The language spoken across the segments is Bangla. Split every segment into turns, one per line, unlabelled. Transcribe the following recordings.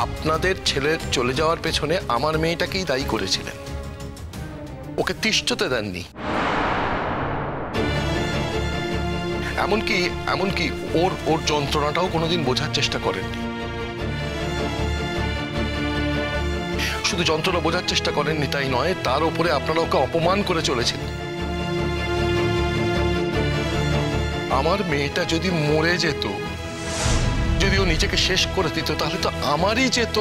আপনাদের ছেলের চলে যাওয়ার পেছনে আমার মেয়েটাকেই দায়ী করেছিলেন, ওকে তিষ্ঠতে দেননি। এমনকি ওর যন্ত্রণাটাও কোনোদিন বোঝার চেষ্টা করেননি। শুধু যন্ত্রণা বোঝার চেষ্টা করেননি তাই নয়, তার উপরে আপনারা ওকে অপমান করে চলেছিলেন। আমার মেয়েটা যদি মরে যেত, যদি ও নিজেকে শেষ করে দিত, তাহলে তো আমারই যেত।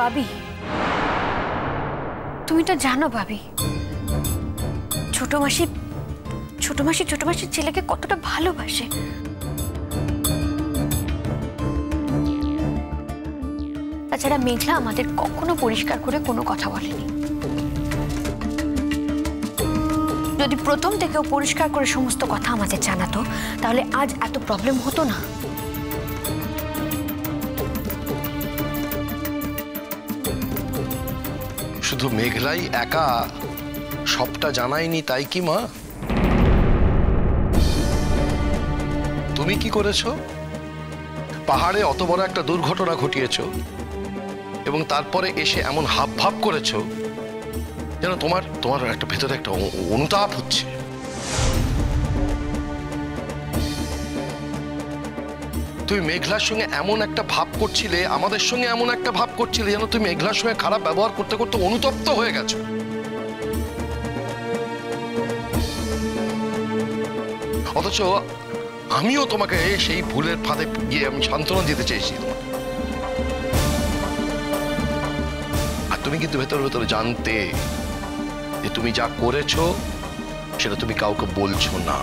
ভাবি, তুমি তো জানো ভাবি, ছোট মাসির ছেলেকে কতটা ভালোবাসে। তাছাড়া মেঘলা আমাদের কখনো পরিষ্কার করে কোনো কথা বলেনি। যদি প্রথম থেকেও পরিষ্কার করে সমস্ত কথা আমাদের জানাতো, তাহলে আজ এত প্রবলেম হতো না।
শুধু মেঘলাই একা সবটা জানায়নি তাই কি মা? তুমি কি করেছো? পাহাড়ে অত বড় একটা দুর্ঘটনা ঘটিয়েছো এবং তারপরে এসে এমন হাব ভাব করেছো যেন তোমার একটা ভেতরে একটা অনুতাপ হচ্ছে। তুমি মেঘলার সঙ্গে এমন একটা ভাব করছিলে, আমাদের সঙ্গে এমন একটা ভাব করছিলে যেন তুমি মেঘলার সঙ্গে খারাপ ব্যবহার করতে করতে অনুতপ্ত হয়ে গেছো। অথচ আমিও তোমাকে সেই ভুলের ফাঁদে গিয়ে আমি সান্ত্বনা দিতে চেয়েছি। আর তুমি কিন্তু ভেতরে ভেতরে জানতে যে তুমি যা করেছো সেটা তুমি কাউকে বলছো না।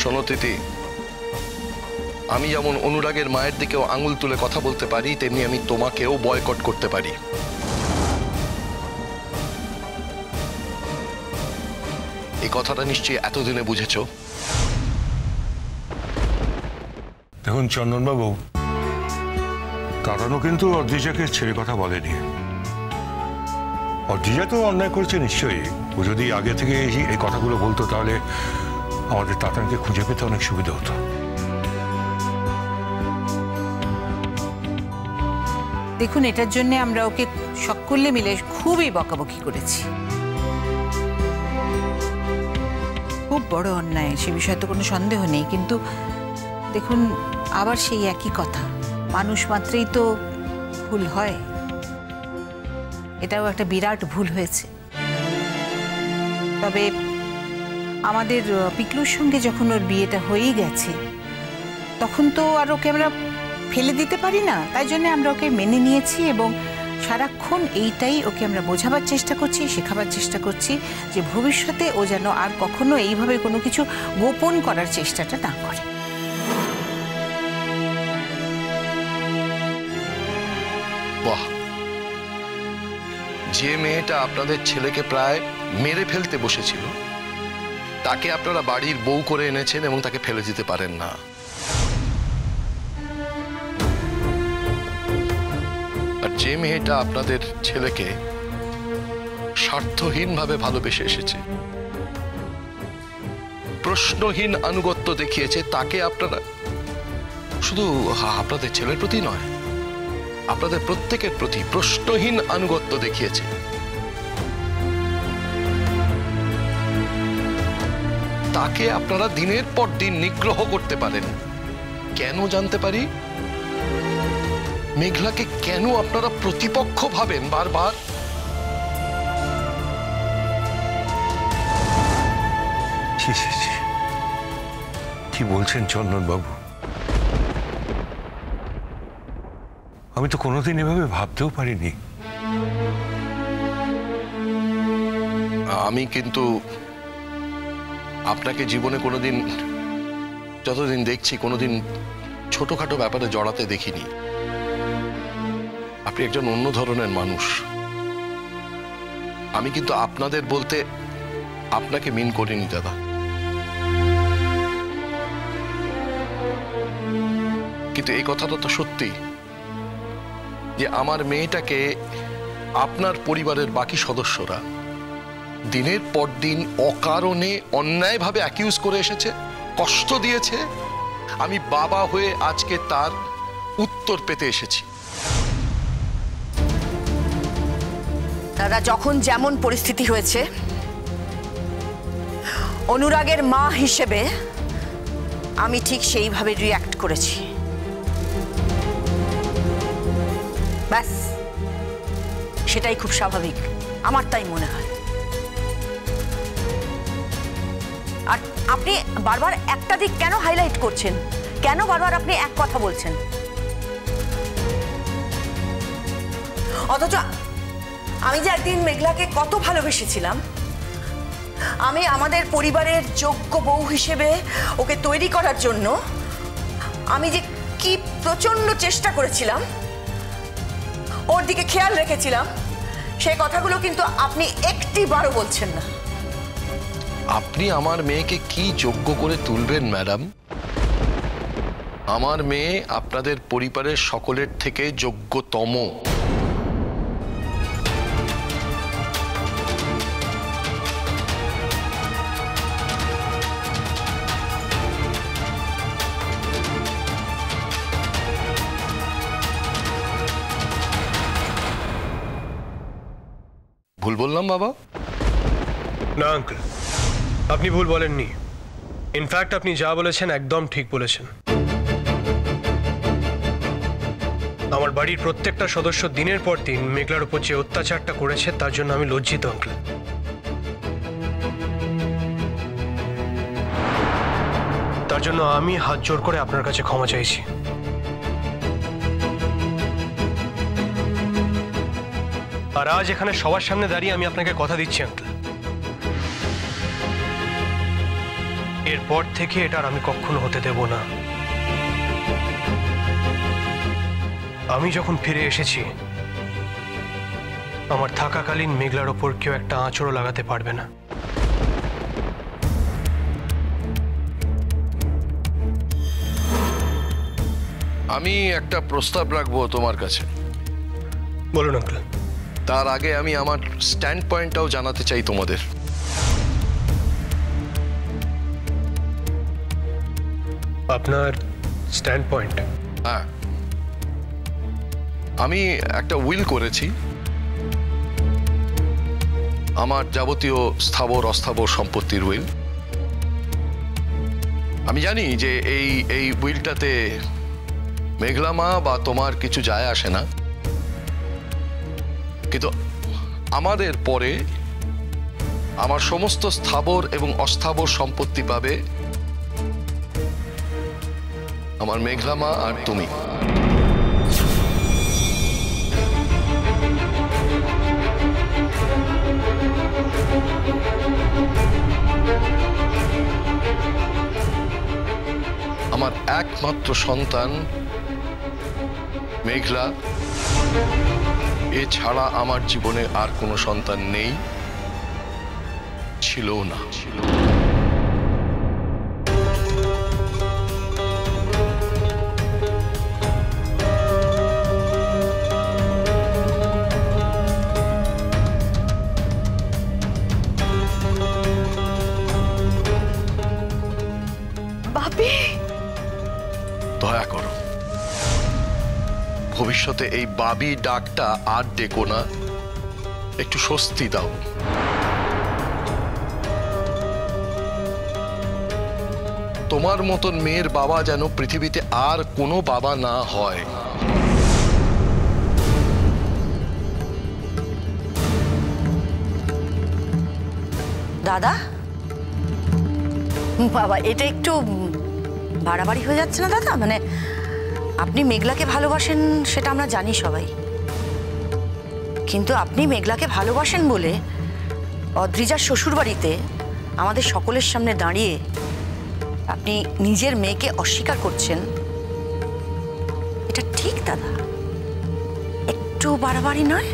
শোনো তিথি, আমি যেমন অনুরাগের মায়ের দিকেও আঙুল তুলে কথা বলতে পারি, তেমনি আমি তোমাকেও বয়কট করতে পারি। এই কথাটা নিশ্চয়ই এতদিনে বুঝেছো।
দেখুন চন্দনবাবু, তারানো কিন্তু অদ্রিজাকে ছেড়ে কথা বলেনি। অদ্রিজা তো অন্যায় করেছে নিশ্চয়ই। ও যদি আগে থেকে এই কথাগুলো বলতো তাহলে আমাদের তাতানকে খুঁজে পেতে অনেক সুবিধা হতো।
দেখুন, এটার জন্য আমরা ওকে সকলে মিলে খুবই বকাবকি করেছি। খুব বড় অন্যায়, সে বিষয়ে তো কোনো সন্দেহ নেই। কিন্তু দেখুন, আবার সেই একই কথা, মানুষ মাত্রেই তো ভুল হয়। এটাও একটা বিরাট ভুল হয়েছে। তবে আমাদের পিকলুর সঙ্গে যখন ওর বিয়েটা হয়েই গেছে, তখন তো আর ওকে আমরা ফেলে দিতে পারি না। তাই জন্য আমরা ওকে মেনে নিয়েছি এবং সারাক্ষণ এইটাই ওকে আমরা বোঝাবার চেষ্টা করছি, শেখাবার চেষ্টা করছি যে ভবিষ্যতে ও যেন আর কখনো এইভাবে কোনো কিছু গোপন করার চেষ্টাটা না করে।
বাহ, যে মেয়েটা আপনাদের ছেলেকে প্রায় মেরে ফেলতে বসেছিল, তাকে আপনারা বাড়ির বউ করে এনেছেন এবং তাকে ফেলে দিতে পারেন না। আর যে মেয়েটা আপনাদের ছেলেকে স্বার্থহীনভাবে ভালোবেসে এসেছে, প্রশ্নহীন আনুগত্য দেখিয়েছে, তাকে আপনারা শুধু আপনাদের ছেলের প্রতি নয়, আপনাদের প্রত্যেকের প্রতি প্রশ্নহীন আনুগত্য দেখিয়েছে। তাকে আপনারা দিনের পর দিন নিগ্রহ করতে পারেন। কেন জানতে পারি? মেঘলাকে কেন আপনারা প্রতিপক্ষ ভাবেন বারবার?
কি বলছেন চন্দনবাবু? আমি তো কোনোদিন এভাবে ভাবতেও পারিনি।
আমি কিন্তু আপনাকে জীবনে কোনোদিন, যতদিন দেখছি, কোনোদিন ছোটখাটো ব্যাপারে জড়াতে দেখিনি। আপনি একজন অন্য ধরনের মানুষ। আমি কিন্তু আপনাদের বলতে আপনাকে মিন করিনি দাদা। কিন্তু এই কথাটা তো সত্যি যে আমার মেয়েটাকে আপনার পরিবারের বাকি সদস্যরা দিনের পর দিন অকারণে অন্যায়ভাবে অ্যাকিউজ করে এসেছে, কষ্ট দিয়েছে। আমি বাবা হয়ে আজকে তার উত্তর পেতে এসেছি।
দাদা, যখন যেমন পরিস্থিতি হয়েছে, অনুরাগের মা হিসেবে আমি ঠিক সেইভাবে রিয়্যাক্ট করেছি। ব্যাস, সেটাই খুব স্বাভাবিক, আমার তাই মনে হয়। আর আপনি বারবার একটা দিক কেন হাইলাইট করছেন? কেন বারবার আপনি এক কথা বলছেন? অথচ আমি যে একদিন মেঘলাকে কত ভালোবেসেছিলাম, আমি আমাদের পরিবারের যোগ্য বউ হিসেবে ওকে তৈরি করার জন্য আমি যে কি প্রচন্ড চেষ্টা করেছিলাম, ওর দিকে খেয়াল রেখেছিলাম, সেই কথাগুলো কিন্তু আপনি একটিবারও বলছেন না।
আপনি আমার মেয়েকে কি যোগ্য করে তুলবেন ম্যাডাম? আমার মেয়ে আপনাদের পরিবারের সকলের থেকে যোগ্যতম। ভুল বললাম বাবা?
না আঙ্কেল, আপনি ভুল বলেননি। ইনফ্যাক্ট আপনি যা বলেছেন একদম ঠিক বলেছেন। আমার বাড়ির প্রত্যেকটা সদস্য দিনের পর দিন মেঘলার উপর যে অত্যাচারটা করেছে তার জন্য আমি লজ্জিত আঙ্কেল। তার জন্য আমি হাত জোড় করে আপনার কাছে ক্ষমা চাইছি। আর আজ এখানে সবার সামনে দাঁড়িয়ে আমি আপনাকে কথা দিচ্ছি আঙ্কেল, এরপর থেকে এটা আর আমি কখনো হতে দেব না। আমি যখন ফিরে এসেছি, আমার থাকাকালীন মেঘলার ওপর কেউ একটা আঁচড়ও লাগাতে পারবে না।
আমি একটা প্রস্তাব রাখবো তোমার কাছে।
বলুন আঙ্কেল।
তার আগে আমি আমার স্ট্যান্ড পয়েন্টটাও জানাতে চাই তোমাদের।
আপনার স্ট্যান্ড পয়েন্ট?
হ্যাঁ, আমি একটা উইল করেছি। আমার যাবতীয় স্থাবর অস্থাবর সম্পত্তির উইল। আমি জানি যে এই উইলটাতে মেঘলা মা বা তোমার কিছু যায় আসে না, কিন্তু আমাদের পরে আমার সমস্ত স্থাবর এবং অস্থাবর সম্পত্তি পাবে আমার মেঘলা মা আর তুমি। আমার একমাত্র সন্তান মেঘলা, এছাড়া আমার জীবনে আর কোনো সন্তান নেই, ছিল না। দয়া করো, ভবিষ্যতে এই বাবি ডাকটা আর ডেকো না, একটু স্বস্তি দাও। তোমার মতন মেয়ের বাবা যেন পৃথিবীতে আর কোনো বাবা না হয়।
দাদা, বাবা এটা একটু বাড়াবাড়ি হয়ে যাচ্ছে না দাদা? মানে আপনি মেঘলাকে ভালোবাসেন সেটা আমরা জানি সবাই, কিন্তু আপনি মেঘলাকে ভালোবাসেন বলে অদ্রিজার শ্বশুরবাড়িতে আমাদের সকলের সামনে দাঁড়িয়ে আপনি নিজের মেয়েকে অস্বীকার করছেন, এটা ঠিক দাদা? একটু বাড়াবাড়ি নয়?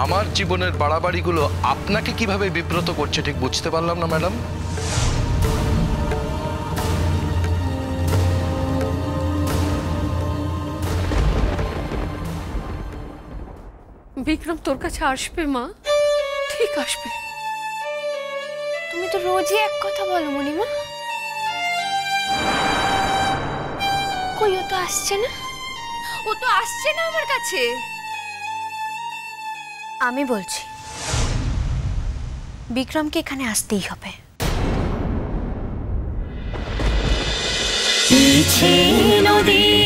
আমার জীবনের বাড়াবাড়িগুলো আপনাকে কিভাবে বিব্রত করছে ঠিক বুঝতে পারলাম না ম্যাডাম।
বিক্রম তোর কাছে আসবে মা, ঠিক আসবে। তুমি তো রোজই এক কথা বলো মণিমা। কই, ও তো আসছে না, ও তো আসছে না আমার কাছে। আমি বলছি বিক্রমকে এখানে আসতেই হবে।
নদী